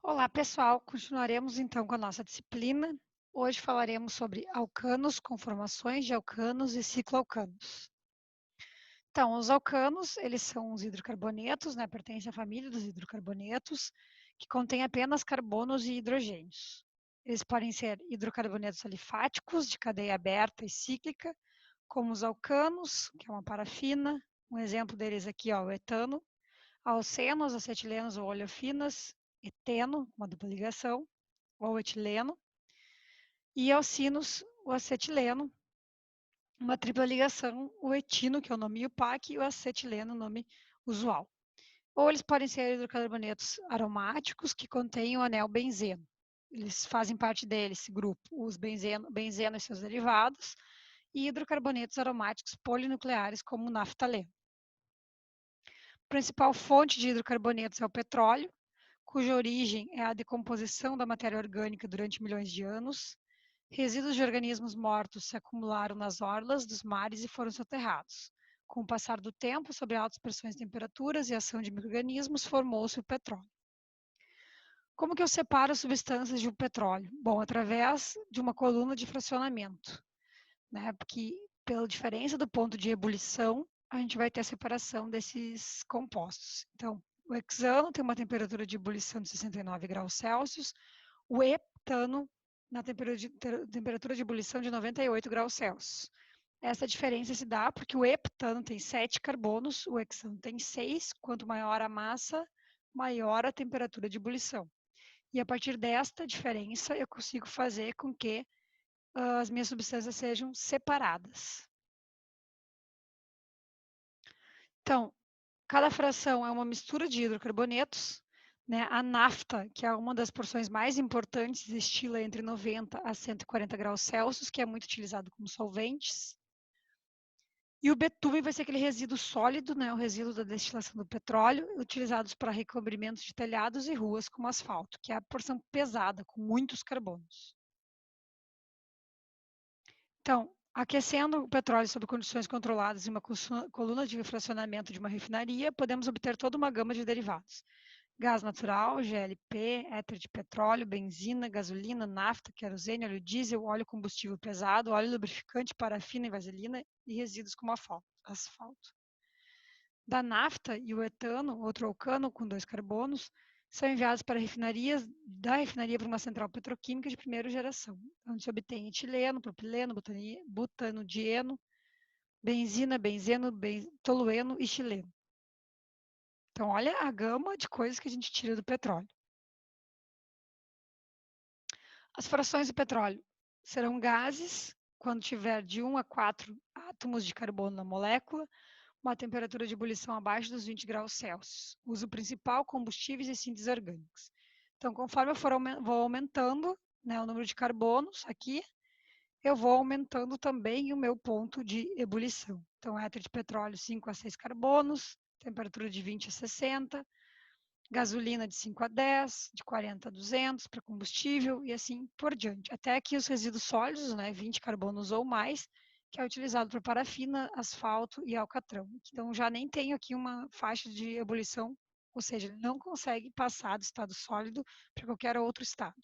Olá, pessoal. Continuaremos então com a nossa disciplina. Hoje falaremos sobre alcanos, conformações de alcanos e cicloalcanos. Então, os alcanos, eles são os hidrocarbonetos, né? Pertencem à família dos hidrocarbonetos, que contém apenas carbonos e hidrogênios. Eles podem ser hidrocarbonetos alifáticos, de cadeia aberta e cíclica, como os alcanos, que é uma parafina. Um exemplo deles aqui, ó, o etano, alcenos, acetilenos ou oleofinas, eteno, uma dupla ligação, ou etileno, e alcinos, o acetileno, uma tripla ligação, o etino, que é o nome IUPAC, e o acetileno, o nome usual. Ou eles podem ser hidrocarbonetos aromáticos que contêm o anel benzeno. Eles fazem parte desse grupo, os benzeno e seus derivados, e hidrocarbonetos aromáticos polinucleares, como o naftaleno. A principal fonte de hidrocarbonetos é o petróleo, cuja origem é a decomposição da matéria orgânica durante milhões de anos. Resíduos de organismos mortos se acumularam nas orlas dos mares e foram soterrados. Com o passar do tempo, sob altas pressões, temperaturas e ação de micro-organismos, formou-se o petróleo. Como que eu separo as substâncias de um petróleo? Bom, através de uma coluna de fracionamento, né? Porque pela diferença do ponto de ebulição, a gente vai ter a separação desses compostos. Então, o hexano tem uma temperatura de ebulição de 69 graus Celsius, o heptano na temperatura de ebulição de 98 graus Celsius. Essa diferença se dá porque o heptano tem 7 carbonos, o hexano tem 6. Quanto maior a massa, maior a temperatura de ebulição. E a partir desta diferença, eu consigo fazer com que as minhas substâncias sejam separadas. Então, cada fração é uma mistura de hidrocarbonetos, né? A nafta, que é uma das porções mais importantes, destila entre 90 a 140 graus Celsius, que é muito utilizado como solventes. E o betume vai ser aquele resíduo sólido, né? O resíduo da destilação do petróleo, utilizados para recobrimentos de telhados e ruas como asfalto, que é a porção pesada, com muitos carbonos. Então, aquecendo o petróleo sob condições controladas em uma coluna de fracionamento de uma refinaria, podemos obter toda uma gama de derivados. Gás natural, GLP, éter de petróleo, benzina, gasolina, nafta, querosene, óleo diesel, óleo combustível pesado, óleo lubrificante, parafina e vaselina e resíduos como asfalto. Da nafta e o etano, outro alcano com 2 carbonos, são enviados para refinarias, da refinaria para uma central petroquímica de primeira geração, onde se obtém etileno, propileno, butanodieno, benzina, benzeno, tolueno e xileno. Então, olha a gama de coisas que a gente tira do petróleo. As frações do petróleo serão gases quando tiver de 1 a 4 átomos de carbono na molécula, uma temperatura de ebulição abaixo dos 20 graus Celsius. Uso principal, combustíveis e síntese orgânicos. Então, conforme eu vou aumentando, né, o número de carbonos aqui, eu vou aumentando também o meu ponto de ebulição. Então, éter de petróleo, 5 a 6 carbonos, temperatura de 20 a 60, gasolina de 5 a 10, de 40 a 200 para combustível e assim por diante. Até aqui os resíduos sólidos, né, 20 carbonos ou mais, que é utilizado para parafina, asfalto e alcatrão. Então já nem tenho aqui uma faixa de ebulição, ou seja, ele não consegue passar do estado sólido para qualquer outro estado.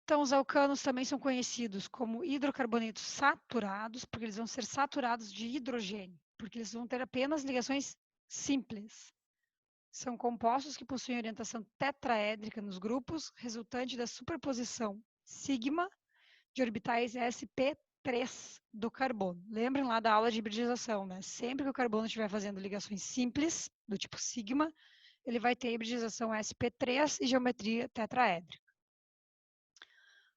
Então, os alcanos também são conhecidos como hidrocarbonetos saturados, porque eles vão ser saturados de hidrogênio, porque eles vão ter apenas ligações simples. São compostos que possuem orientação tetraédrica nos grupos, resultante da superposição sigma de orbitais sp3 do carbono. Lembrem lá da aula de hibridização, né? Sempre que o carbono estiver fazendo ligações simples, do tipo sigma, ele vai ter hibridização sp3 e geometria tetraédrica.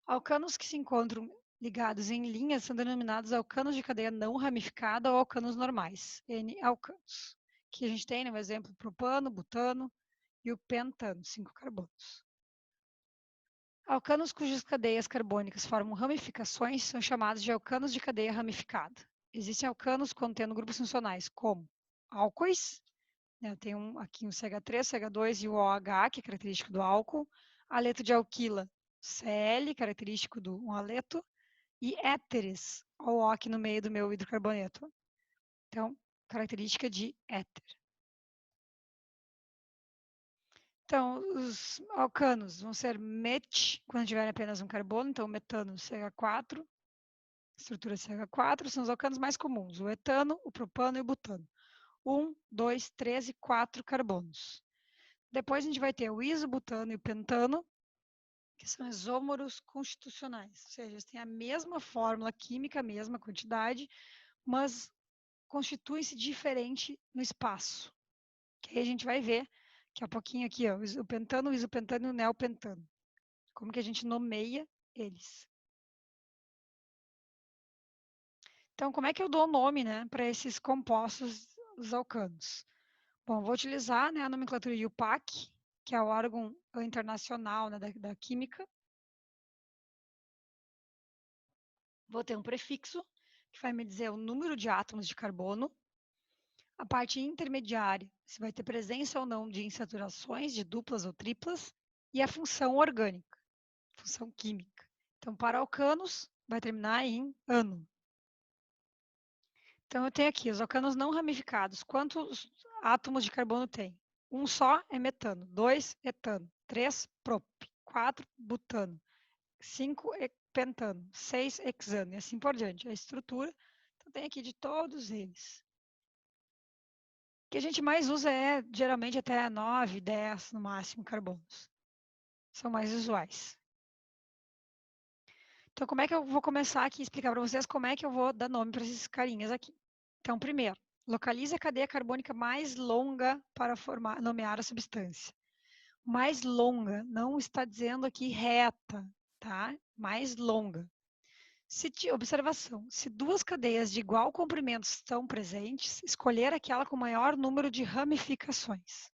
Alcanos que se encontram ligados em linhas são denominados alcanos de cadeia não ramificada ou alcanos normais, N-alcanos, que a gente tem, no exemplo, propano, butano e o pentano, 5 carbonos. Alcanos cujas cadeias carbônicas formam ramificações são chamados de alcanos de cadeia ramificada. Existem alcanos contendo grupos funcionais como álcoois, né, tem aqui um CH3, CH2 e o OH, que é característico do álcool, aleto de alquila, Cl, característico do um aleto, e éteres, o aqui no meio do meu hidrocarboneto. Então, característica de éter. Então, os alcanos vão ser met, quando tiver apenas um carbono, então metano CH4, estrutura CH4, são os alcanos mais comuns, o etano, o propano e o butano. 1, 2, 3 e 4 carbonos. Depois a gente vai ter o isobutano e o pentano, que são isômeros constitucionais, ou seja, eles têm a mesma fórmula química, a mesma quantidade, mas constituem-se diferente no espaço. Que aí a gente vai ver daqui a pouquinho aqui, ó, o pentano, o isopentano e o neopentano. Como que a gente nomeia eles. Então, como é que eu dou o nome, né, para esses compostos, os alcanos? Bom, vou utilizar, né, a nomenclatura IUPAC, que é o órgão internacional, né, da química. Vou ter um prefixo, que vai me dizer o número de átomos de carbono. A parte intermediária, se vai ter presença ou não de insaturações, de duplas ou triplas. E a função orgânica, função química. Então, para alcanos, vai terminar em ano. Então, eu tenho aqui os alcanos não ramificados. Quantos átomos de carbono tem? Um só é metano, 2 etano, 3 prop, 4 butano, 5 pentano, 6 hexano e assim por diante. A estrutura, então tem aqui de todos eles. O que a gente mais usa é, geralmente, até 9, 10 no máximo carbonos. São mais usuais. Então, como é que eu vou começar aqui a explicar para vocês como é que eu vou dar nome para esses carinhas aqui? Então, primeiro, localize a cadeia carbônica mais longa para nomear a substância. Mais longa, não está dizendo aqui reta, tá? Mais longa. Observação, se duas cadeias de igual comprimento estão presentes, escolher aquela com maior número de ramificações.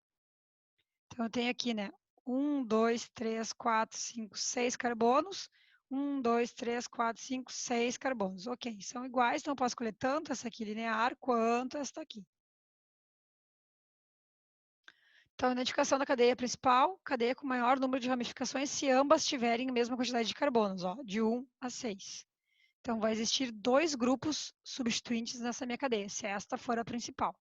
Então, eu tenho aqui, né? 1, 2, 3, 4, 5, 6 carbonos. 1, 2, 3, 4, 5, 6 carbonos. Ok, são iguais, então eu posso escolher tanto essa aqui linear quanto esta aqui. Então, identificação da cadeia principal, cadeia com maior número de ramificações, se ambas tiverem a mesma quantidade de carbonos, ó, de 1 a 6. Então, vai existir dois grupos substituintes nessa minha cadeia, se esta for a principal.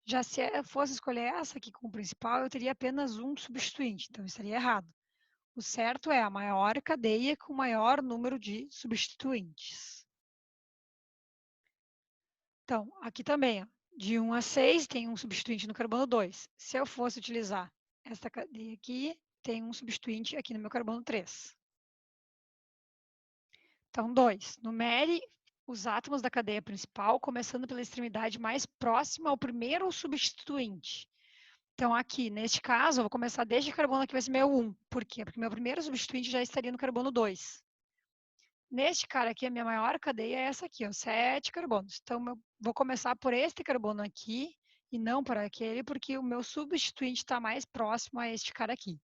Já se eu fosse escolher essa aqui como principal, eu teria apenas um substituinte, então estaria errado. O certo é a maior cadeia com maior número de substituintes. Então, aqui também, ó, de 1 a 6 tem um substituinte no carbono 2. Se eu fosse utilizar esta cadeia aqui, tem um substituinte aqui no meu carbono 3. Então, 2. Numere os átomos da cadeia principal, começando pela extremidade mais próxima ao primeiro substituinte. Então, aqui, neste caso, eu vou começar desde carbono que vai ser meu 1. Por quê? Porque meu primeiro substituinte já estaria no carbono 2. Neste cara aqui, a minha maior cadeia é essa aqui, ó, 7 carbonos. Então, eu vou começar por este carbono aqui e não por aquele, porque o meu substituinte está mais próximo a este cara aqui.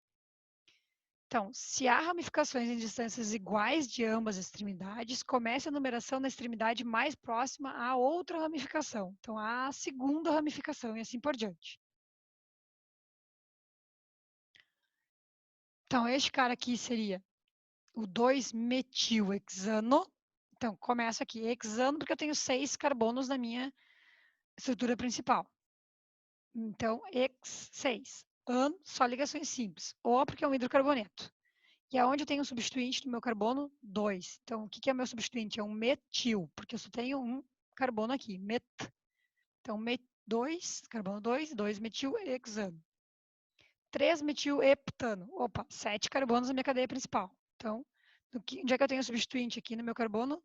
Então, se há ramificações em distâncias iguais de ambas as extremidades, comece a numeração na extremidade mais próxima à outra ramificação. Então, a segunda ramificação e assim por diante. Então, este cara aqui seria o 2-metilhexano. Então, começa aqui, hexano, porque eu tenho 6 carbonos na minha estrutura principal. Então, X6. An, só ligações simples. O, porque é um hidrocarboneto. E aonde eu tenho um substituinte no meu carbono? 2. Então, o que é o meu substituinte? É um metil, porque eu só tenho um carbono aqui, met. Então, 2, carbono 2, 2-metil hexano. 3-metil heptano. Opa, 7 carbonos na minha cadeia principal. Então, onde é que eu tenho o substituinte aqui no meu carbono?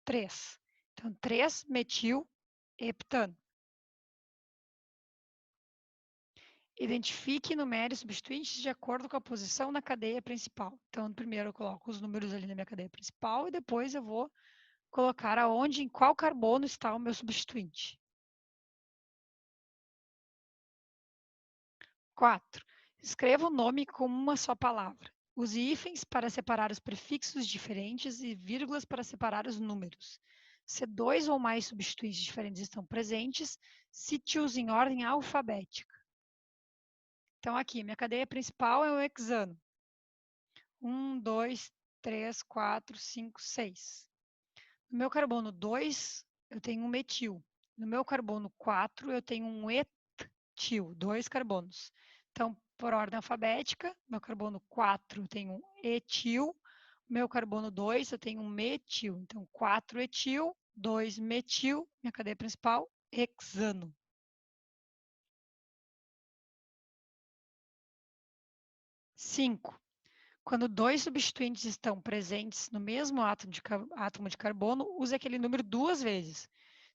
3. Então, 3-metil heptano. Identifique e numere substituintes de acordo com a posição na cadeia principal. Então, primeiro eu coloco os números ali na minha cadeia principal e depois eu vou colocar aonde, em qual carbono está o meu substituinte. 4. Escreva o nome com uma só palavra. Use hífens para separar os prefixos diferentes e vírgulas para separar os números. Se dois ou mais substituintes diferentes estão presentes, cite-os em ordem alfabética. Então, aqui, minha cadeia principal é o hexano. 1, 2, 3, 4, 5, 6. No meu carbono 2, eu tenho um metil. No meu carbono 4, eu tenho um etil, 2 carbonos. Então, por ordem alfabética. Meu carbono 4 tem um etil. Meu carbono 2 eu tenho um metil. Então, 4 etil, 2 metil, minha cadeia principal, hexano. 5. Quando dois substituintes estão presentes no mesmo átomo de carbono, use aquele número 2 vezes.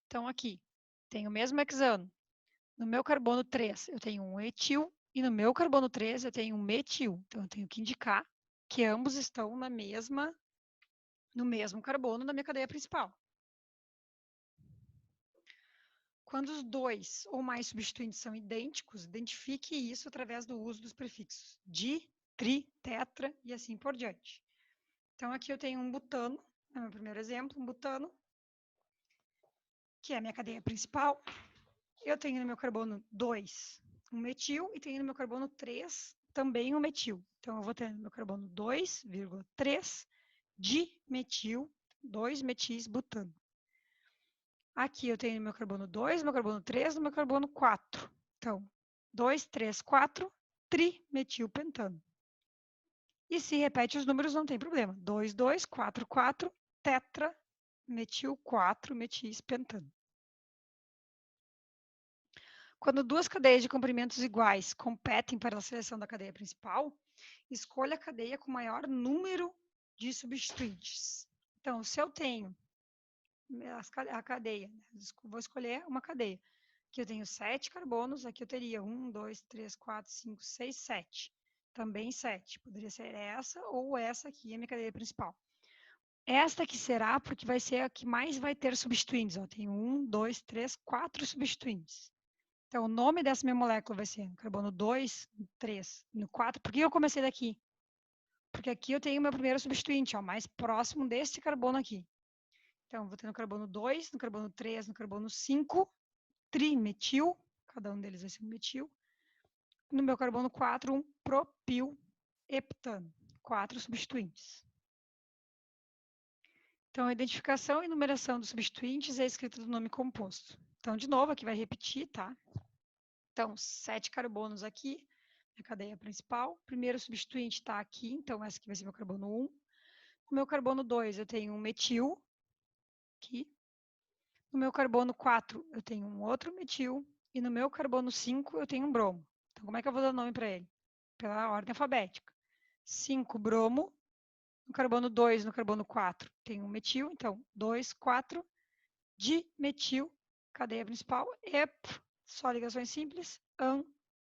Então, aqui, tem o mesmo hexano. No meu carbono 3, eu tenho um etil, e no meu carbono 3, eu tenho um metil. Então, eu tenho que indicar que ambos estão no mesmo carbono da minha cadeia principal. Quando os dois ou mais substituintes são idênticos, identifique isso através do uso dos prefixos di, tri, tetra e assim por diante. Então, aqui eu tenho um butano, no meu primeiro exemplo, um butano, que é a minha cadeia principal. Eu tenho no meu carbono 2 um metil e tenho no meu carbono 3 também um metil. Então, eu vou ter no meu carbono 2,3 dimetil, 2 metis butano. Aqui eu tenho no meu carbono 2, no meu carbono 3, no meu carbono 4. Então, 2, 3, 4, trimetilpentano. E se repete os números, não tem problema. 2, 2, 4, 4, tetra, metil 4, metis pentano. Quando duas cadeias de comprimentos iguais competem para a seleção da cadeia principal, escolha a cadeia com maior número de substituintes. Então, se eu tenho a cadeia, vou escolher uma cadeia. Aqui eu tenho 7 carbonos, aqui eu teria 1, 2, 3, 4, 5, 6, 7. Também 7. Poderia ser essa ou essa aqui, a minha cadeia principal. Esta que será, porque vai ser a que mais vai ter substituintes. Ó, tem 1, 2, 3, 4 substituintes. Então, o nome dessa minha molécula vai ser carbono 2, 3, no 4. Por que eu comecei daqui? Porque aqui eu tenho o meu primeiro substituinte, ó, mais próximo deste carbono aqui. Então, vou ter no carbono 2, no carbono 3, no carbono 5, trimetil, cada um deles vai ser um metil. No meu carbono 4, um propil heptano, 4 substituintes. Então, a identificação e numeração dos substituintes é escrita do nome composto. Então, de novo, aqui vai repetir, tá? Então, 7 carbonos aqui, a cadeia principal. Primeiro substituinte está aqui, então esse aqui vai ser meu carbono 1. No meu carbono 2, eu tenho um metil, aqui. No meu carbono 4, eu tenho um outro metil. E no meu carbono 5, eu tenho um bromo. Então, como é que eu vou dar nome para ele? Pela ordem alfabética. 5 bromo. No carbono 2, no carbono 4, tem um metil. Então, 2, 4, dimetil, cadeia principal, ep, só ligações simples,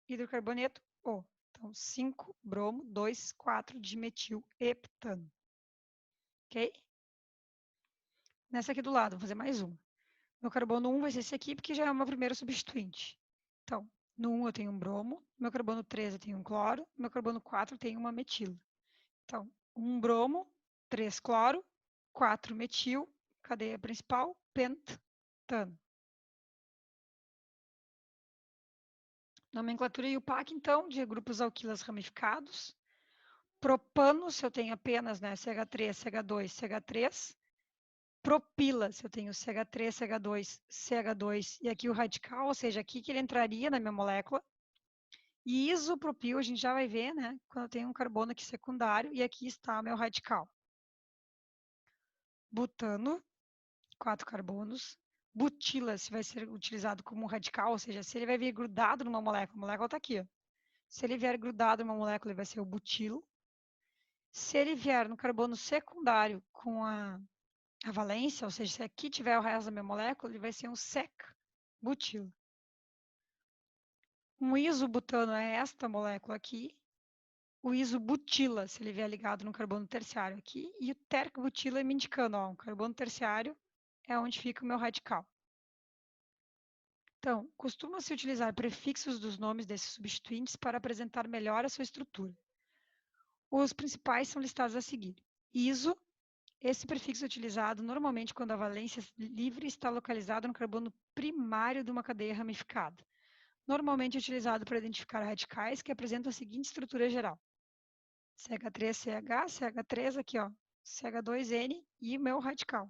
hidrocarboneto, O. Então, 5 bromo, 2, 4 dimetil heptano. Ok? Nessa aqui do lado, vou fazer mais uma. Meu carbono 1 vai ser esse aqui, porque já é o meu primeiro substituinte. Então, no 1 eu tenho um bromo, no meu carbono 3 eu tenho um cloro, no meu carbono 4 tem uma metila. Então, 1 bromo, 3 cloro, 4 metil, cadeia principal, pentano. Nomenclatura IUPAC, então, de grupos alquilas ramificados. Propano, se eu tenho apenas né, CH3, CH2, CH3. Propila, se eu tenho CH3, CH2, CH2 e aqui o radical, ou seja, aqui que ele entraria na minha molécula. E isopropil, a gente já vai ver, né, quando eu tenho um carbono aqui secundário e aqui está o meu radical. Butano, 4 carbonos. Butila, se vai ser utilizado como um radical, ou seja, se ele vai vir grudado numa molécula, a molécula está aqui, ó. Se ele vier grudado numa molécula, ele vai ser o butilo. Se ele vier no carbono secundário com a valência, ou seja, se aqui tiver o resto da minha molécula, ele vai ser um sec-butilo. Um isobutano é esta molécula aqui. O isobutila, se ele vier ligado no carbono terciário aqui. E o terc-butila me indicando, ó, um carbono terciário é onde fica o meu radical. Então, costuma-se utilizar prefixos dos nomes desses substituintes para apresentar melhor a sua estrutura. Os principais são listados a seguir. Iso, esse prefixo é utilizado normalmente quando a valência livre está localizada no carbono primário de uma cadeia ramificada. Normalmente é utilizado para identificar radicais que apresentam a seguinte estrutura geral. CH3CH, CH3 aqui, ó, CH2N e o meu radical,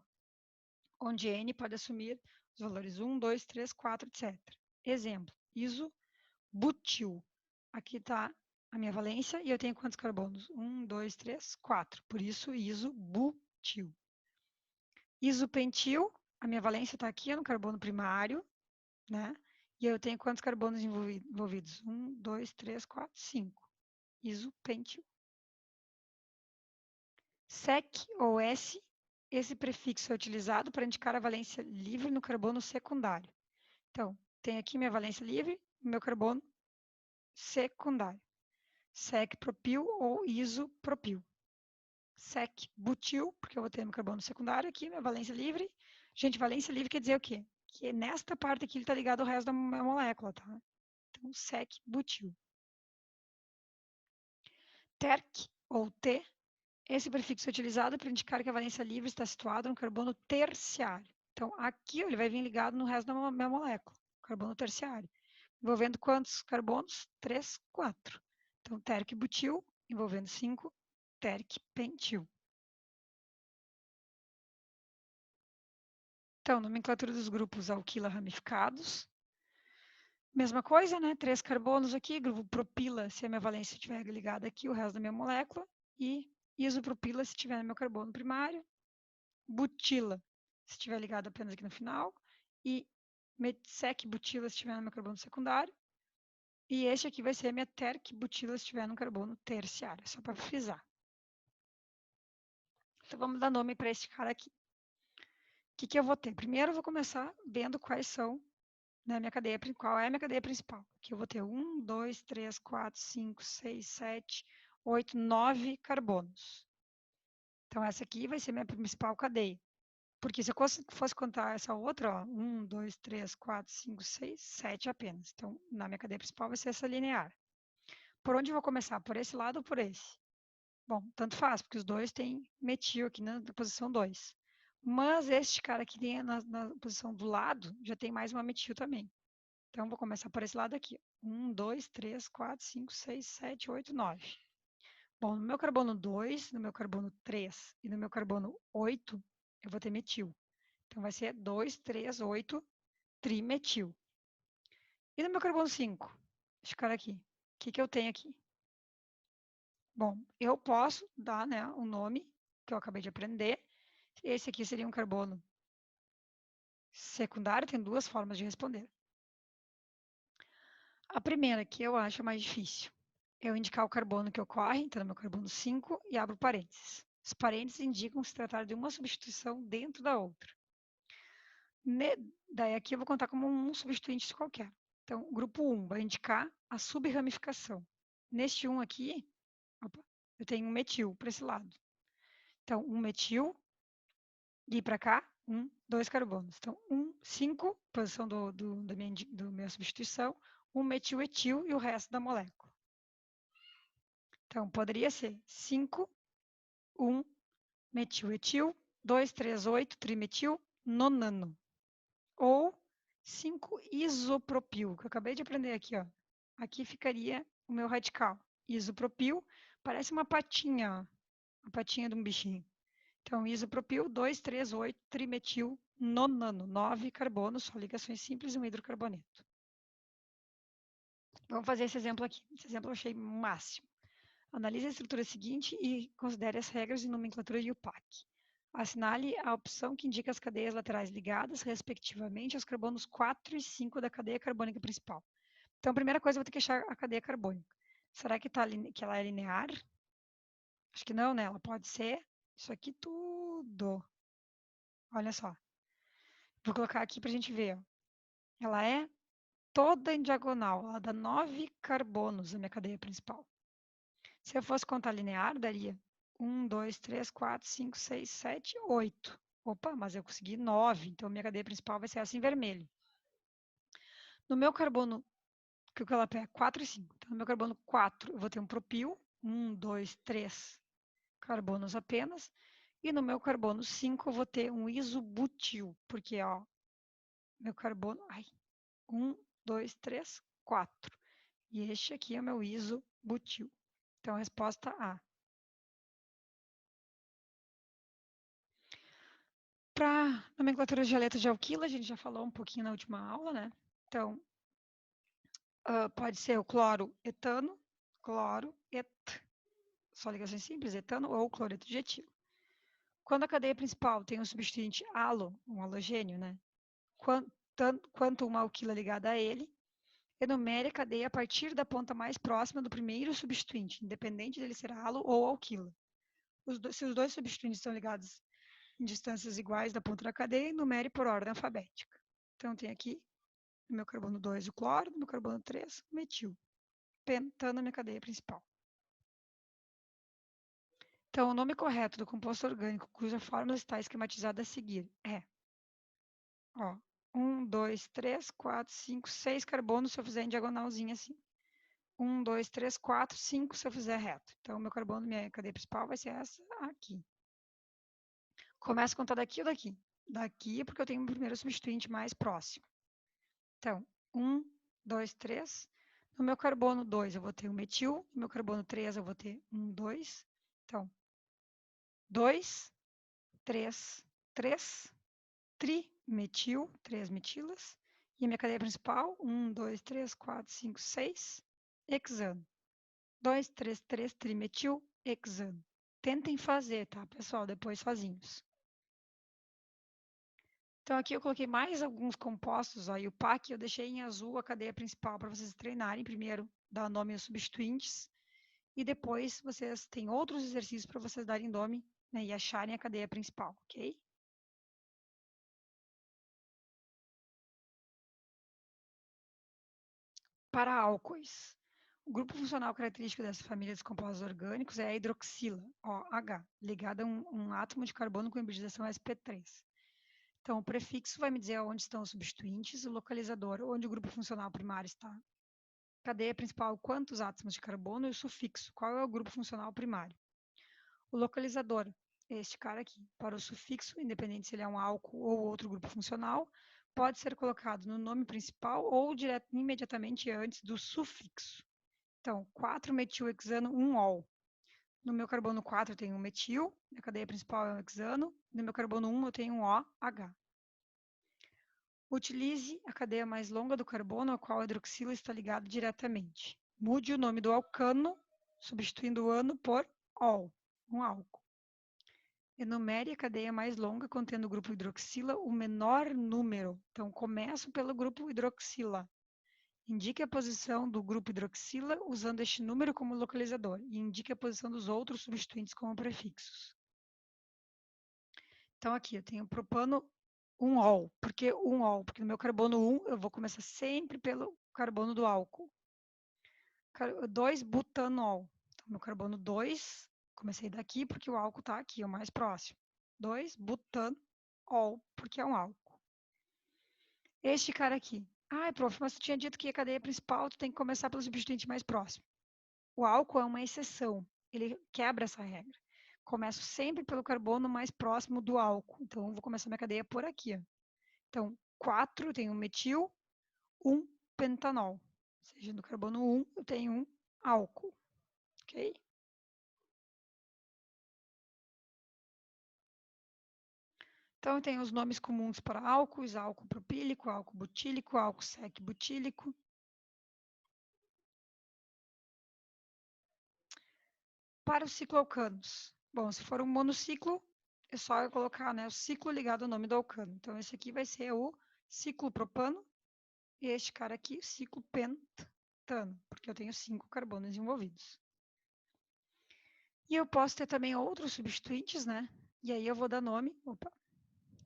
onde N pode assumir os valores 1, 2, 3, 4, etc. Exemplo, isobutil. Aqui está a minha valência, e eu tenho quantos carbonos? 1, 2, 3, 4. Por isso, isobutil. Isopentil, a minha valência está aqui no carbono primário, né? E eu tenho quantos carbonos envolvidos? 1, 2, 3, 4, 5. Isopentil. Sec ou S, esse prefixo é utilizado para indicar a valência livre no carbono secundário. Então, tem aqui minha valência livre, meu carbono secundário. Sec-propil ou isopropil. Sec-butil, porque eu vou ter meu carbono secundário aqui, minha valência livre. Gente, valência livre quer dizer o quê? Que nesta parte aqui ele está ligado ao resto da minha molécula, tá? Então, sec-butil. Terc ou T, esse prefixo é utilizado para indicar que a valência livre está situada no carbono terciário. Então, aqui ele vai vir ligado no resto da minha molécula, carbono terciário. Envolvendo quantos carbonos? 3, 4. Então, terc-butil, envolvendo 5, terc-pentil. Então, nomenclatura dos grupos alquila ramificados. Mesma coisa, né? 3 carbonos aqui, grupo propila, se a minha valência estiver ligada aqui, o resto da minha molécula. E isopropila, se estiver no meu carbono primário. Butila, se estiver ligado apenas aqui no final. E sec-butila, se estiver no meu carbono secundário. E este aqui vai ser a minha terc-butila, se estiver no carbono terciário, só para frisar. Então, vamos dar nome para este cara aqui. O que eu vou ter? Primeiro, eu vou começar vendo quais são na minha cadeia, qual é a minha cadeia principal. Aqui eu vou ter 1, 2, 3, 4, 5, 6, 7, 8, 9 carbonos. Então, essa aqui vai ser minha principal cadeia. Porque se eu fosse contar essa outra, ó, 1, 2, 3, 4, 5, 6, 7 apenas. Então, na minha cadeia principal vai ser essa linear. Por onde eu vou começar? Por esse lado ou por esse? Bom, tanto faz, porque os dois têm metil aqui na posição 2. Mas este cara aqui tem na posição do lado, já tem mais uma metil também. Então, vou começar por esse lado aqui. 1, 2, 3, 4, 5, 6, 7, 8, 9. Bom, no meu carbono 2, no meu carbono 3 e no meu carbono 8, eu vou ter metil. Então, vai ser 2, 3, 8, trimetil. E no meu carbono 5, esse cara aqui, o que eu tenho aqui? Bom, eu posso dar, né, um nome que eu acabei de aprender. Esse aqui seria um carbono secundário, tem duas formas de responder. A primeira, que eu acho mais difícil, é eu indicar o carbono que ocorre, então no meu carbono 5, e abro parênteses. Os parênteses indicam se tratar de uma substituição dentro da outra. Daí aqui eu vou contar como um substituinte qualquer. Então, o grupo 1 vai indicar a subramificação. Neste 1 aqui, opa, eu tenho um metil para esse lado. Então, um metil, e para cá, 2 carbonos. Então, 5, posição da minha substituição, um metil-etil e o resto da molécula. Então, poderia ser 5, 1, metil-etil, 2, 3, 8, trimetil, nonano. Ou 5, isopropil, que eu acabei de aprender aqui, ó. Aqui ficaria o meu radical. Isopropil, parece uma patinha, ó, a patinha de um bichinho. Então, isopropil, 2, 3, 8, trimetil, nonano, 9 carbonos, só ligações simples e um hidrocarboneto. Vamos fazer esse exemplo aqui. Esse exemplo eu achei máximo. Analise a estrutura seguinte e considere as regras de nomenclatura de UPAC. Assinale a opção que indica as cadeias laterais ligadas, respectivamente, aos carbonos 4 e 5 da cadeia carbônica principal. Então, a primeira coisa, eu vou ter que achar a cadeia carbônica. Será que ela é linear? Acho que não, né? Ela pode ser isso aqui tudo. Olha só. Vou colocar aqui para a gente ver. Ó. Ela é toda em diagonal. Ela dá 9 carbonos na minha cadeia principal. Se eu fosse contar linear, daria 1, 2, 3, 4, 5, 6, 7, 8. Opa, mas eu consegui 9. Então, minha cadeia principal vai ser essa em vermelho. No meu carbono, que ela pega 4 e 5. Então, no meu carbono 4, eu vou ter um propil. 1, 2, 3 carbonos apenas. E no meu carbono 5, eu vou ter um isobutil. Porque, ó, meu carbono... 1, 2, 3, 4. E este aqui é o meu isobutil. Então, a resposta A. Para nomenclatura de aleto de alquila, a gente já falou um pouquinho na última aula, né? Então, pode ser o cloro etano, cloro, só ligações simples, etano ou cloreto de etilo. Quando a cadeia principal tem um substituinte halo, um halogênio, né? Quanto uma alquila ligada a ele, enumere a cadeia a partir da ponta mais próxima do primeiro substituinte, independente dele ser halo ou alquila. Se os dois substituintes estão ligados em distâncias iguais da ponta da cadeia, enumere por ordem alfabética. Então, tem aqui no meu carbono 2 o cloro, no meu carbono 3 o metil, pentano na minha cadeia principal. Então, o nome correto do composto orgânico cuja fórmula está esquematizada a seguir é 1, 2, 3, 4, 5, 6 carbonos se eu fizer em diagonalzinha assim. 1, 2, 3, 4, 5 se eu fizer reto. Então, meu carbono, minha cadeia principal vai ser essa aqui. Começo a contar daqui ou daqui? Daqui porque eu tenho o primeiro substituinte mais próximo. Então, 1, 2, 3. No meu carbono 2 eu vou ter o metil. No meu carbono 3 eu vou ter 1, 2. Então, 2, 3, 3. Trimetil, 3 metilas. E a minha cadeia principal, 1, 2, 3, 4, 5, 6, hexano. 2, 3, 3, trimetil, hexano. Tentem fazer, tá, pessoal? Depois sozinhos. Então, aqui eu coloquei mais alguns compostos, ó, e o PAC eu deixei em azul a cadeia principal para vocês treinarem. Primeiro, dar nome aos substituintes. E depois, vocês têm outros exercícios para vocês darem nome, né, e acharem a cadeia principal, ok? Para álcoois. O grupo funcional característico dessa família dos compostos orgânicos é a hidroxila, OH, ligada a um átomo de carbono com hibridização sp3. Então, o prefixo vai me dizer onde estão os substituintes, o localizador, onde o grupo funcional primário está, cadeia principal, quantos átomos de carbono, e o sufixo, qual é o grupo funcional primário. O localizador, este cara aqui, para o sufixo, independente se ele é um álcool ou outro grupo funcional, pode ser colocado no nome principal ou imediatamente antes do sufixo. Então, 4-metilhexano, 1-ol. No meu carbono 4 eu tenho um metil, minha cadeia principal é um hexano, no meu carbono 1 eu tenho um OH. Utilize a cadeia mais longa do carbono, a qual a hidroxila está ligada diretamente. Mude o nome do alcano, substituindo o ano por ol, um álcool. Enumere a cadeia mais longa contendo o grupo hidroxila, o menor número. Então, começo pelo grupo hidroxila. Indique a posição do grupo hidroxila usando este número como localizador e indique a posição dos outros substituintes como prefixos. Então, aqui eu tenho propano 1-ol. Por que 1-ol? Porque no meu carbono 1 eu vou começar sempre pelo carbono do álcool. 2-butanol. Então, meu carbono 2, comecei daqui porque o álcool está aqui, o mais próximo. 2-butanol, porque é um álcool. Este cara aqui. Ai, prof, mas tu tinha dito que a cadeia principal tu tem que começar pelo substituinte mais próximo. O álcool é uma exceção, ele quebra essa regra. Começo sempre pelo carbono mais próximo do álcool. Então, eu vou começar minha cadeia por aqui. Ó. Então, 4 eu tenho um metil, 1 pentanol. Ou seja, no carbono 1 eu tenho um álcool. Ok? Então, eu tenho os nomes comuns para álcoois, álcool propílico, álcool butílico, álcool sec butílico. Para os cicloalcanos. Bom, se for um monociclo, é só eu colocar, né, o ciclo ligado ao nome do alcano. Então, esse aqui vai ser o ciclopropano. E este cara aqui, ciclopentano, porque eu tenho 5 carbonos envolvidos. E eu posso ter também outros substituintes, né? E aí eu vou dar nome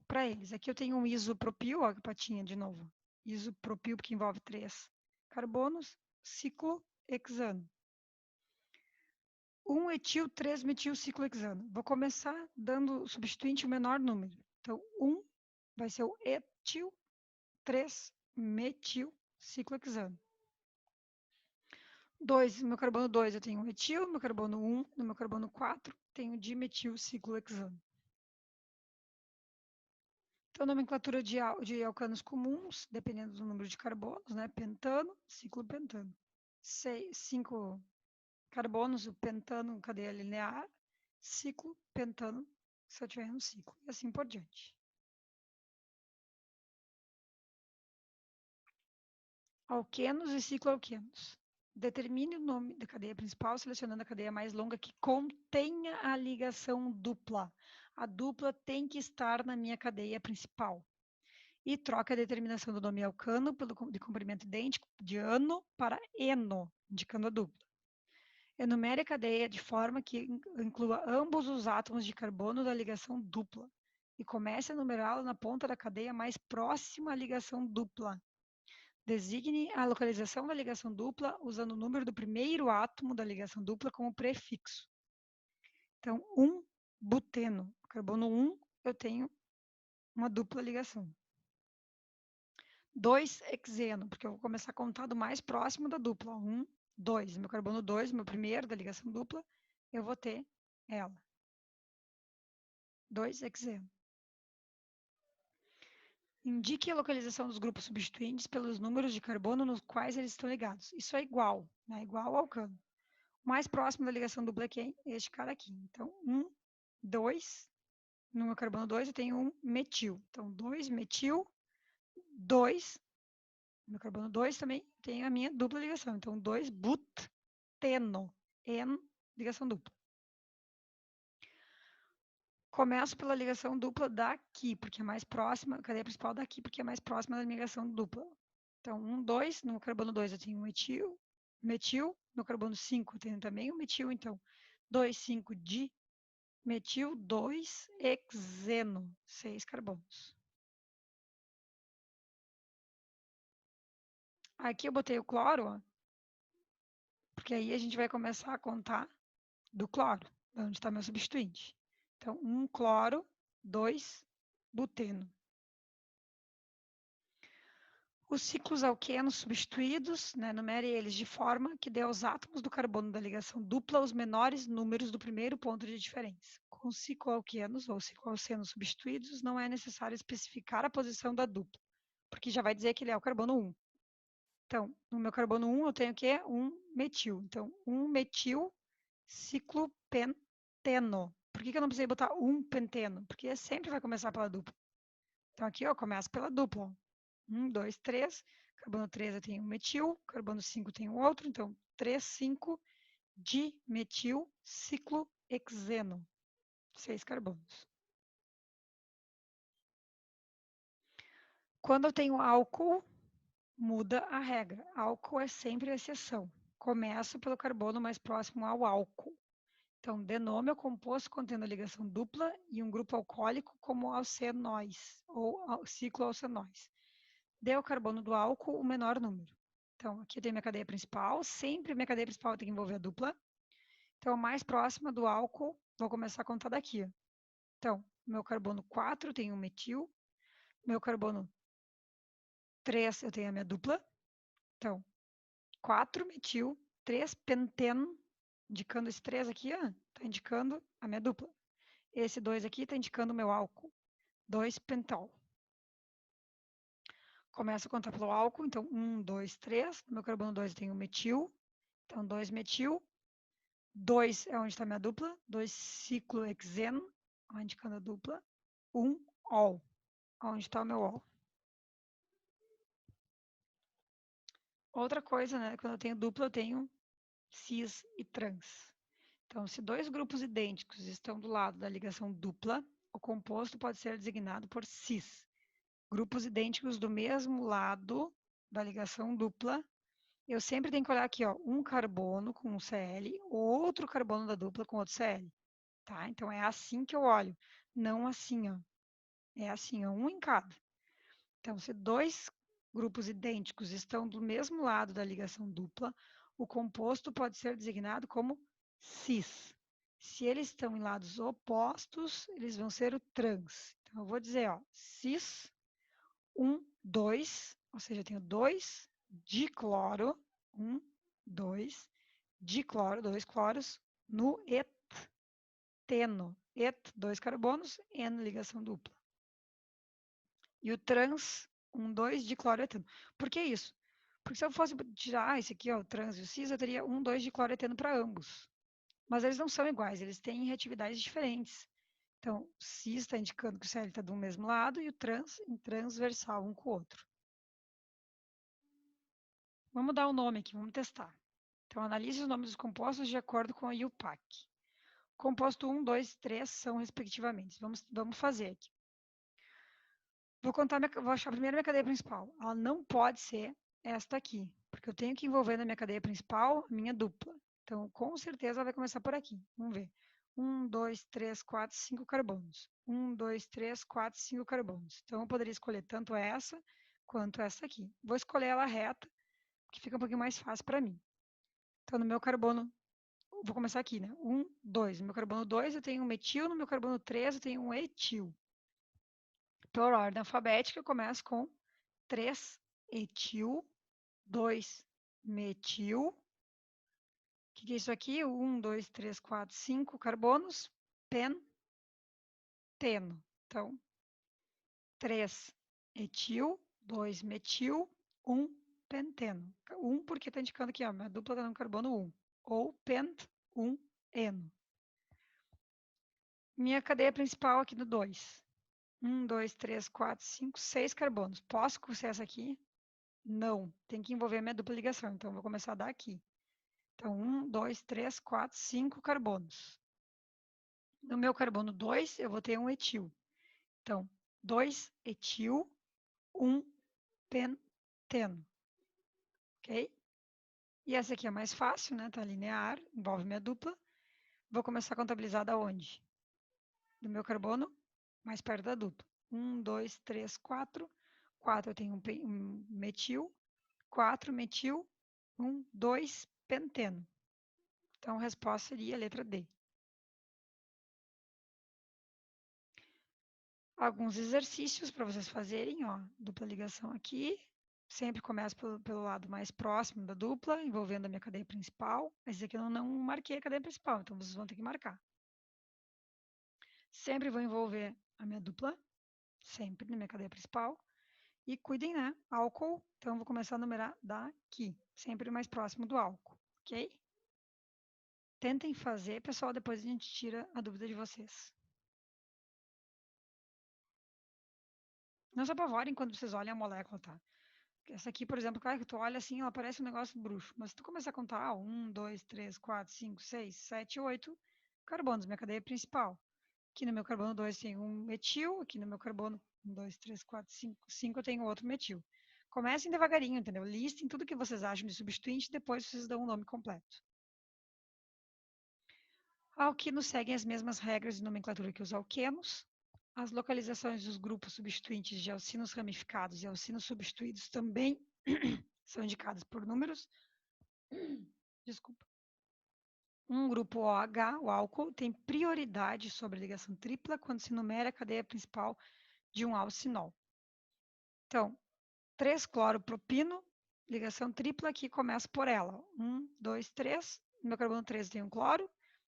para eles. Aqui eu tenho um isopropil, ó, a patinha de novo. Isopropil, porque envolve 3 carbonos, ciclohexano. 1-etil, 3-metil ciclohexano. Vou começar dando o substituinte o menor número. Então, 1 vai ser o etil, 3-metil ciclohexano. 2, no meu carbono 2 eu tenho etil, no meu carbono 1, no meu carbono 4 tenho dimetil ciclohexano. Então, nomenclatura de alcanos comuns, dependendo do número de carbonos, né? Pentano, ciclopentano. 5 carbonos, o pentano, cadeia linear, ciclo, pentano, se eu tiver um ciclo, e assim por diante. Alquenos e cicloalquenos. Determine o nome da cadeia principal, selecionando a cadeia mais longa que contenha a ligação dupla. A dupla tem que estar na minha cadeia principal. E troca a determinação do nome alcano de comprimento idêntico de ano para eno, indicando a dupla. Enumere a cadeia de forma que inclua ambos os átomos de carbono da ligação dupla e comece a numerá-la na ponta da cadeia mais próxima à ligação dupla. Designe a localização da ligação dupla usando o número do primeiro átomo da ligação dupla como prefixo. Então, 1 buteno, carbono 1, eu tenho uma dupla ligação. 2 hexeno, porque eu vou começar a contar do mais próximo da dupla. 1, 2. Meu carbono 2, meu primeiro da ligação dupla, eu vou ter ela. 2 hexeno. Indique a localização dos grupos substituintes pelos números de carbono nos quais eles estão ligados. Isso é igual, né? Igual ao alcano. O mais próximo da ligação dupla é quem? Este cara aqui. Então, 1, 2. No meu carbono 2 eu tenho um metil. Então, 2 metil, 2. No carbono 2 também tem a minha dupla ligação. Então, 2 buteno. N, ligação dupla. Começo pela ligação dupla daqui, porque é mais próxima, a cadeia principal daqui, porque é mais próxima da ligação dupla. Então, 1, 2, no carbono 2 eu tenho um metil, no carbono 5 eu tenho também um metil, então 2, 5 de metil, 2 hexeno, 6 carbonos. Aqui eu botei o cloro, ó, porque aí a gente vai começar a contar do cloro, onde está meu substituinte. Então, 1 cloro, 2 buteno. Os ciclos alquenos substituídos, né, numere eles de forma que dê aos átomos do carbono da ligação dupla os menores números do primeiro ponto de diferença. Com os cicloalquenos ou cicloalcenos substituídos, não é necessário especificar a posição da dupla, porque já vai dizer que ele é o carbono 1. Então, no meu carbono 1 eu tenho o quê? Um metil. Então, 1 metil ciclopenteno. Por que eu não precisei botar um penteno? Porque sempre vai começar pela dupla. Então, aqui eu começo pela dupla. 1, 2, 3. Carbono 3 eu tenho um metil, carbono 5 tem um outro, então 3, 5 dimetil ciclohexeno. 6 carbonos. Quando eu tenho álcool, muda a regra. Álcool é sempre a exceção. Começo pelo carbono mais próximo ao álcool. Então, denome o composto contendo a ligação dupla e um grupo alcoólico como alcenóis ou cicloalcenóis. Dê ao carbono do álcool o menor número. Então, aqui eu tenho minha cadeia principal, sempre minha cadeia principal tem que envolver a dupla. Então, a mais próxima do álcool, vou começar a contar daqui. Então, meu carbono 4 tem um metil, meu carbono 3 eu tenho a minha dupla. Então, 4 metil, 3 penteno, indicando esse 3 aqui, está indicando a minha dupla. Esse 2 aqui está indicando o meu álcool, 2 pentol. Começo a contar pelo álcool, então 1, 2, 3. No meu carbono 2 eu tenho metil, então 2 metil. 2 é onde está minha dupla, 2 ciclohexeno, indicando a dupla. 1 ol, onde está o meu ol. Outra coisa, né, quando eu tenho dupla, eu tenho cis e trans. Então, se dois grupos idênticos estão do lado da ligação dupla, o composto pode ser designado por cis. Grupos idênticos do mesmo lado da ligação dupla, eu sempre tenho que olhar aqui, ó, um carbono com um Cl, outro carbono da dupla com outro Cl. Tá? Então, é assim que eu olho, não assim, ó. É assim, ó, um em cada. Então, se dois grupos idênticos estão do mesmo lado da ligação dupla, o composto pode ser designado como cis. Se eles estão em lados opostos, eles vão ser o trans. Então, eu vou dizer, ó, cis 1, 2, ou seja, eu tenho 2 dicloro, 1, 2, dicloro, 2 cloros, no eteno. Et, 2 carbonos, N, ligação dupla. E o trans, 1, 2 dicloroetano. Por que isso? Porque se eu fosse tirar esse aqui, ó, o trans e o cis, eu teria 1, 2 dicloroetano para ambos. Mas eles não são iguais, eles têm reatividades diferentes. Então, o cis está indicando que o Cl está do mesmo lado e o trans em transversal um com o outro. Vamos dar o nome aqui, vamos testar. Então, analise os nomes dos compostos de acordo com a IUPAC. Composto 1, 2, 3 são respectivamente. Vamos fazer aqui. Vou achar primeiro minha cadeia principal. Ela não pode ser esta aqui, porque eu tenho que envolver na minha cadeia principal a minha dupla. Então, com certeza, ela vai começar por aqui. Vamos ver. 1, 2, 3, 4, 5 carbonos. 1, 2, 3, 4, 5 carbonos. Então, eu poderia escolher tanto essa quanto essa aqui. Vou escolher ela reta, que fica um pouquinho mais fácil para mim. Então, no meu carbono, vou começar aqui, né? 1, 2. No meu carbono 2, eu tenho um metil. No meu carbono 3, eu tenho um etil. Por ordem alfabética, eu começo com 3 etil, 2 metil. O que é isso aqui? 1, 2, 3, 4, 5 carbonos, penteno. Então, 3 etil, 2 metil, 1 penteno. 1 porque está indicando aqui, ó, minha dupla está no carbono 1. Ou pent, 1 eno. Minha cadeia principal aqui no 2. 1, 2, 3, 4, 5, 6 carbonos. Posso cursar essa aqui? Não. Tem que envolver a minha dupla ligação. Então, eu vou começar daqui. Então, 1, 2, 3, 4, 5 carbonos. No meu carbono 2, eu vou ter um etil. Então, 2 etil, 1 penteno. Ok? E essa aqui é mais fácil, né? Tá linear, envolve minha dupla. Vou começar a contabilizar da onde? Do meu carbono, mais perto da dupla. 1, 2, 3, 4. 4 eu tenho um metil. 4 metil. 1, 2 penteno. Então, a resposta seria a letra D. Alguns exercícios para vocês fazerem, ó, dupla ligação aqui. Sempre começo pelo lado mais próximo da dupla, envolvendo a minha cadeia principal. Esse aqui eu não marquei a cadeia principal, então vocês vão ter que marcar. Sempre vou envolver a minha dupla, sempre na minha cadeia principal. E cuidem, né? Álcool, então eu vou começar a numerar daqui, sempre mais próximo do álcool, ok? Tentem fazer, pessoal, depois a gente tira a dúvida de vocês. Não se apavorem quando vocês olham a molécula, tá? Essa aqui, por exemplo, claro que tu olha assim, ela parece um negócio bruxo. Mas se tu começar a contar, 1, 2, 3, 4, 5, 6, 7, 8 carbonos, minha cadeia principal. Aqui no meu carbono 2 tem um metil, aqui no meu carbono 1, 2, 3, 4, 5 eu tenho outro metil. Comecem devagarinho, entendeu? Listem tudo que vocês acham de substituinte e depois vocês dão o nome completo. Alquinos seguem as mesmas regras de nomenclatura que os alquenos. As localizações dos grupos substituintes de alcinos ramificados e alcinos substituídos também são indicadas por números. Desculpa. Um grupo OH, o álcool, tem prioridade sobre a ligação tripla quando se numera a cadeia principal de um alcinol. Então, 3-cloropropino, ligação tripla, aqui começa por ela. 1, 2, 3. No meu carbono 13 tem um cloro.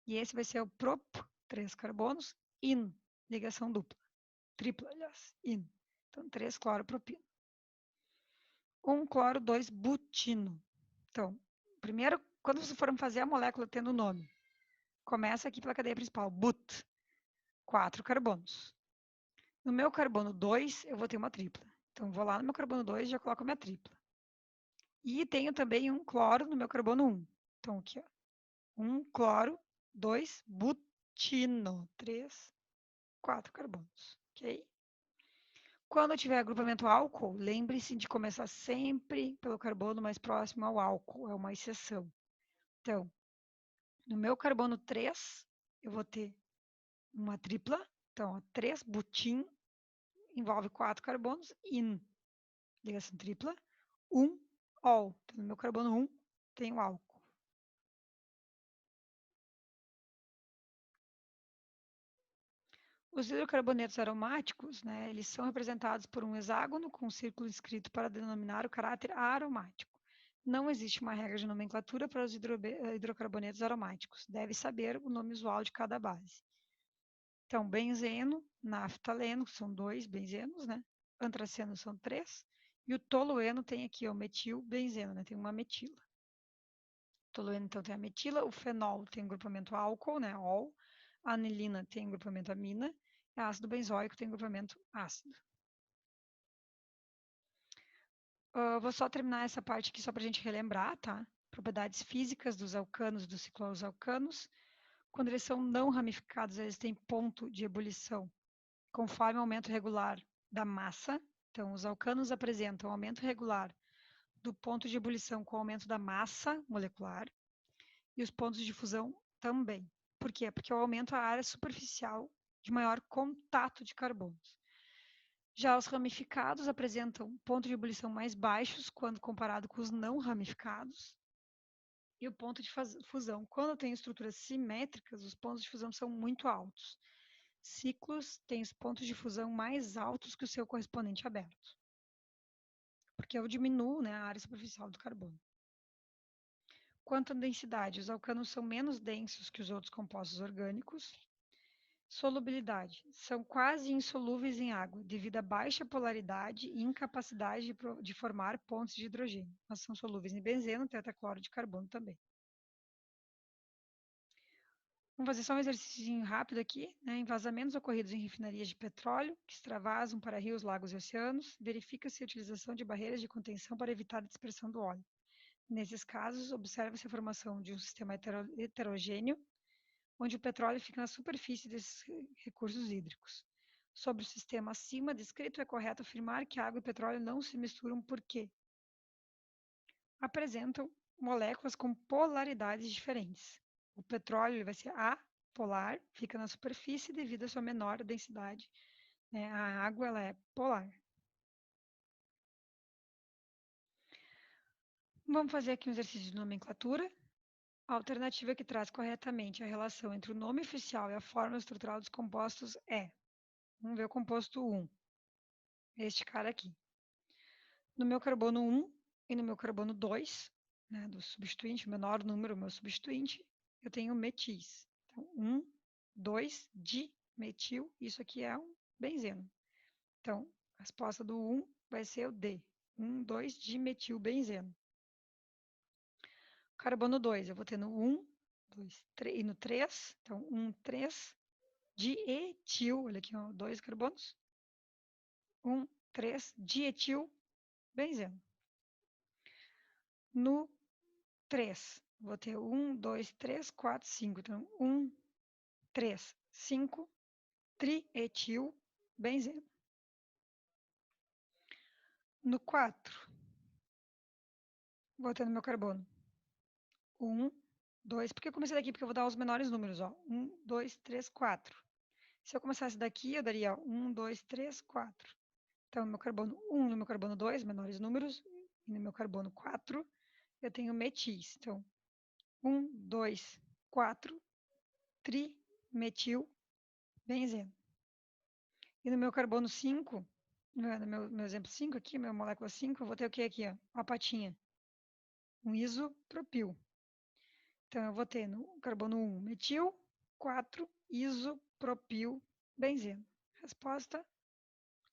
E esse vai ser o prop, 3 carbonos, in, ligação dupla. Tripla, aliás, in. Então, 3-cloropropino. 1 cloro, 2 butino. Então, primeiro, quando vocês forem fazer a molécula tendo nome, começa aqui pela cadeia principal, but, 4 carbonos. No meu carbono 2, eu vou ter uma tripla. Então, vou lá no meu carbono 2 e já coloco a minha tripla. E tenho também um cloro no meu carbono 1. Então, aqui, ó. 1 cloro, 2 butino, 3, 4 carbonos, ok? Quando tiver agrupamento álcool, lembre-se de começar sempre pelo carbono mais próximo ao álcool, é uma exceção. Então, no meu carbono 3, eu vou ter uma tripla. Então, 3 butin envolve 4 carbonos, in, ligação tripla. 1 ol. Então, no meu carbono 1 tem o álcool. Os hidrocarbonetos aromáticos, né, eles são representados por um hexágono com um círculo escrito para denominar o caráter aromático. Não existe uma regra de nomenclatura para os hidrocarbonetos aromáticos. Deve saber o nome usual de cada base. Então, benzeno, naftaleno, são 2 benzenos, né? Antraceno são 3. E o tolueno tem aqui o metilbenzeno, né? Tem uma metila. O tolueno, então, tem a metila. O fenol tem o grupamento álcool, né? Ol. A anilina tem o grupamento amina. E o ácido benzoico tem o grupamento ácido. Vou só terminar essa parte aqui só para a gente relembrar, tá? propriedades físicas dos alcanos e dos cicloalcanos. Quando eles são não ramificados, eles têm ponto de ebulição conforme o aumento regular da massa. Então, os alcanos apresentam aumento regular do ponto de ebulição com o aumento da massa molecular e os pontos de fusão também. Por quê? Porque eu aumento a área superficial de maior contato de carbonos. Já os ramificados apresentam pontos de ebulição mais baixos quando comparado com os não ramificados. E o ponto de fusão, quando tem estruturas simétricas, os pontos de fusão são muito altos. Ciclos têm os pontos de fusão mais altos que o seu correspondente aberto, porque eu diminuo, né, a área superficial do carbono. Quanto à densidade, os alcanos são menos densos que os outros compostos orgânicos. Solubilidade, são quase insolúveis em água, devido à baixa polaridade e incapacidade de formar pontes de hidrogênio, mas são solúveis em benzeno, tetracloro de carbono também. Vamos fazer só um exercício rápido aqui, né? Em vazamentos ocorridos em refinarias de petróleo, que extravasam para rios, lagos e oceanos, verifica-se a utilização de barreiras de contenção para evitar a dispersão do óleo. Nesses casos, observa-se a formação de um sistema heterogêneo, onde o petróleo fica na superfície desses recursos hídricos. Sobre o sistema acima descrito, é correto afirmar que água e petróleo não se misturam porque apresentam moléculas com polaridades diferentes. O petróleo vai ser apolar, fica na superfície devido à sua menor densidade. Né? A água ela é polar. Vamos fazer aqui um exercício de nomenclatura. A alternativa que traz corretamente a relação entre o nome oficial e a fórmula estrutural dos compostos é, vamos ver o composto 1, este cara aqui. No meu carbono 1 e no meu carbono 2, né, do substituinte, o menor número, o meu substituinte, eu tenho metis. Então, 1, 2, dimetil, isso aqui é um benzeno. Então, a resposta do 1 vai ser o D. 1, 2, dimetilbenzeno. Carbono 2, eu vou ter no 1, 2, 3, e no 3. Então, 1, 3, dietil, olha aqui, ó, 2 carbonos. 1, 3, dietilbenzeno. No 3, vou ter 1, 2, 3, 4, 5. Então, 1, 3, 5, trietilbenzeno. No 4, vou ter no meu carbono 1, 2, porque eu comecei daqui? Porque eu vou dar os menores números, ó. 1, 2, 3, 4. Se eu começasse daqui, eu daria 1, 2, 3, 4. Então, no meu carbono 1, no meu carbono 2, menores números, e no meu carbono 4, eu tenho metis. Então, 1, 2, 4, trimetilbenzeno. E no meu carbono 5, no meu exemplo 5 aqui, meu molécula 5, eu vou ter o que aqui? Ó? Uma patinha. Um isopropil. Então, eu vou ter no carbono 1, metil, 4, isopropilbenzeno. Resposta,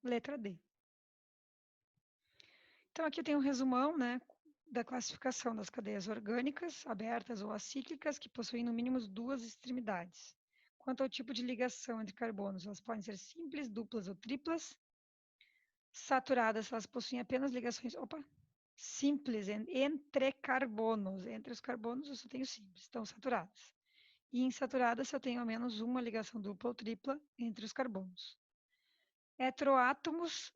letra D. Então, aqui tem um resumão, né, da classificação das cadeias orgânicas, abertas ou acíclicas, que possuem no mínimo 2 extremidades. Quanto ao tipo de ligação entre carbonos, elas podem ser simples, duplas ou triplas. Saturadas, elas possuem apenas ligações simples entre carbonos. Entre os carbonos, eu só tenho simples, estão saturadas. E insaturadas, eu tenho ao menos uma ligação dupla ou tripla entre os carbonos. Heteroátomos,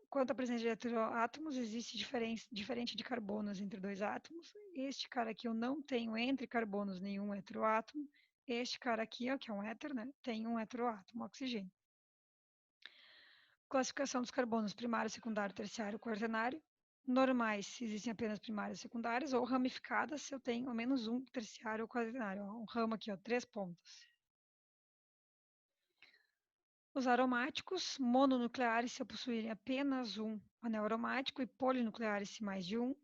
quanto à presença de heteroátomos, existe diferente de carbonos entre dois átomos. Este cara aqui eu não tenho entre carbonos nenhum heteroátomo. Este cara aqui, ó, que é um éter, né, tem um heteroátomo, oxigênio. Classificação dos carbonos primário, secundário, terciário, quaternário. Normais, se existem apenas primárias e secundárias, ou ramificadas, se eu tenho ao menos um terciário ou quaternário. Ó, um ramo aqui, ó, 3 pontas. Os aromáticos, mononucleares, se eu possuírem apenas um anel aromático, e polinucleares, se mais de um.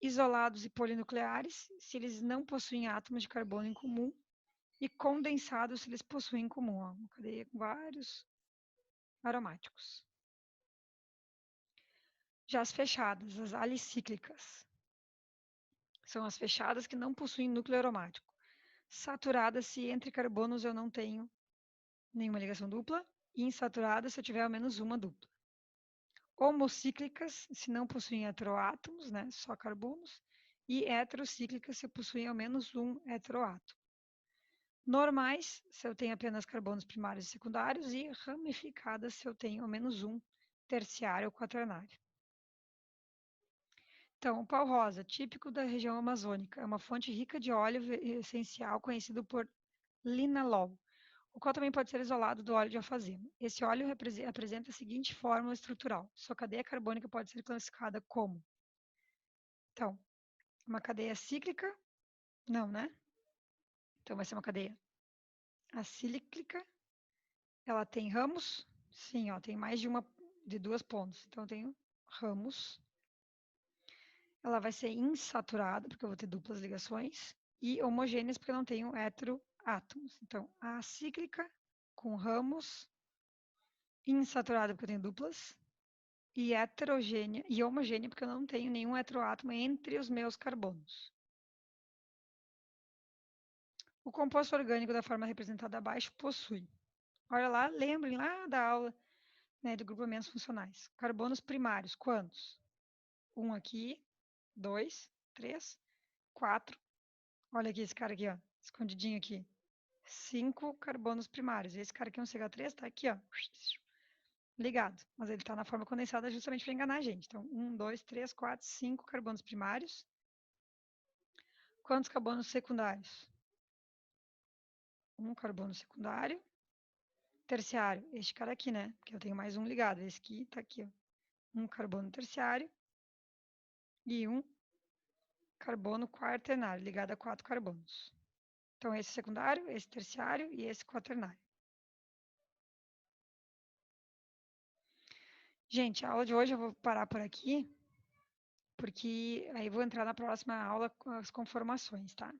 Isolados e polinucleares, se eles não possuem átomos de carbono em comum. E condensados, se eles possuem em comum. Ó, uma cadeia com vários aromáticos. Já as fechadas, as alicíclicas, são as fechadas que não possuem núcleo aromático. Saturadas, se entre carbonos eu não tenho nenhuma ligação dupla. E insaturadas, se eu tiver ao menos uma dupla. Homocíclicas, se não possuem heteroátomos, né, só carbonos. E heterocíclicas se possuem ao menos um heteroátomo. Normais, se eu tenho apenas carbonos primários e secundários, e ramificadas, se eu tenho ao menos um terciário ou quaternário. Então, o pau-rosa, típico da região amazônica, é uma fonte rica de óleo essencial conhecido por linalol, o qual também pode ser isolado do óleo de alfazema. Esse óleo apresenta a seguinte fórmula estrutural. Sua cadeia carbônica pode ser classificada como? Então, uma cadeia cíclica? Não, né? Então, vai ser uma cadeia acíclica. Ela tem ramos? Sim, ó, tem mais de duas pontas. Então, eu tenho ramos. Ela vai ser insaturada, porque eu vou ter duplas ligações. E homogêneas, porque eu não tenho heteroátomos. Então, acíclica com ramos, insaturada, porque eu tenho duplas, e heterogênea e homogênea, porque eu não tenho nenhum heteroátomo entre os meus carbonos. O composto orgânico da forma representada abaixo possui. Olha lá, lembrem lá da aula, né, de grupamentos funcionais. Carbonos primários, quantos? Um aqui, 2, 3, 4. Olha aqui esse cara aqui, ó, escondidinho aqui. 5 carbonos primários. Esse cara aqui é um CH3, tá aqui, ó, ligado. Mas ele tá na forma condensada justamente para enganar a gente. Então, 1, 2, 3, 4, 5 carbonos primários. Quantos carbonos secundários? Um carbono secundário. Terciário, este cara aqui, né? Porque eu tenho mais um ligado. Esse aqui tá aqui, ó. Um carbono terciário e um carbono quaternário, ligado a 4 carbonos. Então, esse secundário, esse terciário e esse quaternário. Gente, a aula de hoje eu vou parar por aqui, porque aí vou entrar na próxima aula com as conformações, tá?